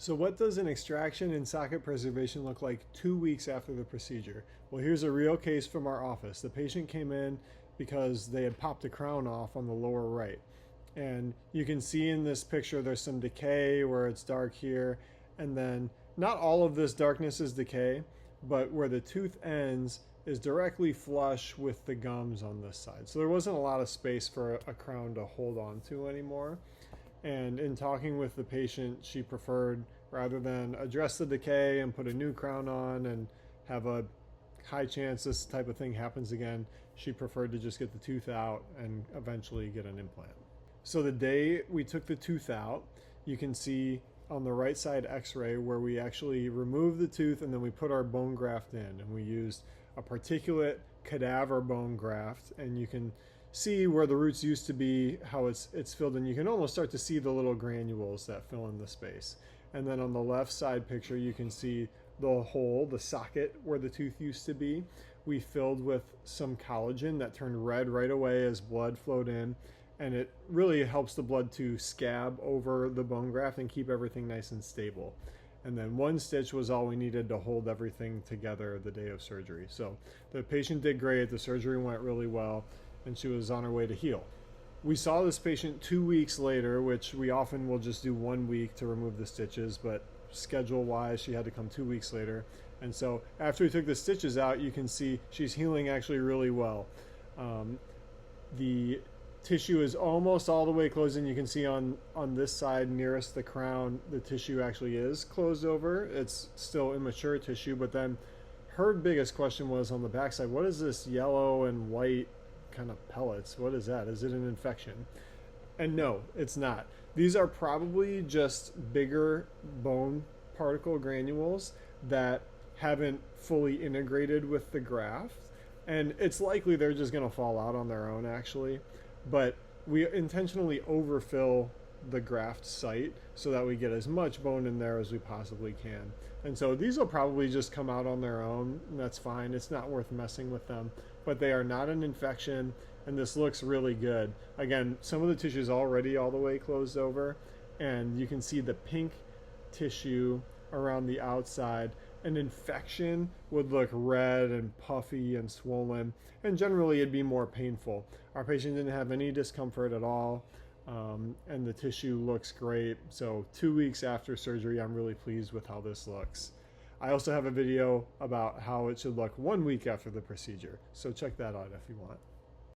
So what does an extraction and socket preservation look like 2 weeks after the procedure? Well, here's a real case from our office. The patient came in because they had popped a crown off on the lower right. And you can see in this picture there's some decay where it's dark here. And then not all of this darkness is decay, but where the tooth ends is directly flush with the gums on this side. So there wasn't a lot of space for a crown to hold on to anymore. And in talking with the patient, she preferred, rather than address the decay and put a new crown on and have a high chance this type of thing happens again, she preferred to just get the tooth out and eventually get an implant. So the day we took the tooth out, you can see on the right side x-ray where we actually removed the tooth and then we put our bone graft in, and we used a particulate cadaver bone graft, and you can see where the roots used to be, how it's filled in. You can almost start to see the little granules that fill in the space. And then on the left side picture, you can see the hole, the socket where the tooth used to be. We filled with some collagen that turned red right away as blood flowed in. And it really helps the blood to scab over the bone graft and keep everything nice and stable. And then one stitch was all we needed to hold everything together the day of surgery. So the patient did great. The surgery went really well, and she was on her way to heal. We saw this patient 2 weeks later, which we often will just do 1 week to remove the stitches, but schedule wise, she had to come 2 weeks later. And so after we took the stitches out, you can see she's healing actually really well. The tissue is almost all the way closed in. You can see on this side nearest the crown, the tissue actually is closed over. It's still immature tissue, but then her biggest question was on the backside, what is this yellow and white kind of pellets? What is that? Is it an infection? And no, it's not. These are probably just bigger bone particle granules that haven't fully integrated with the graft. And it's likely they're just going to fall out on their own, actually. But we intentionally overfill the graft site so that we get as much bone in there as we possibly can. And so these will probably just come out on their own, and that's fine. It's not worth messing with them, but they are not an infection, and this looks really good. Again, some of the tissue is already all the way closed over, and you can see the pink tissue around the outside. An infection would look red and puffy and swollen, and generally it'd be more painful. Our patient didn't have any discomfort at all, and the tissue looks great. So 2 weeks after surgery, I'm really pleased with how this looks. I also have a video about how it should look 1 week after the procedure, so check that out if you want.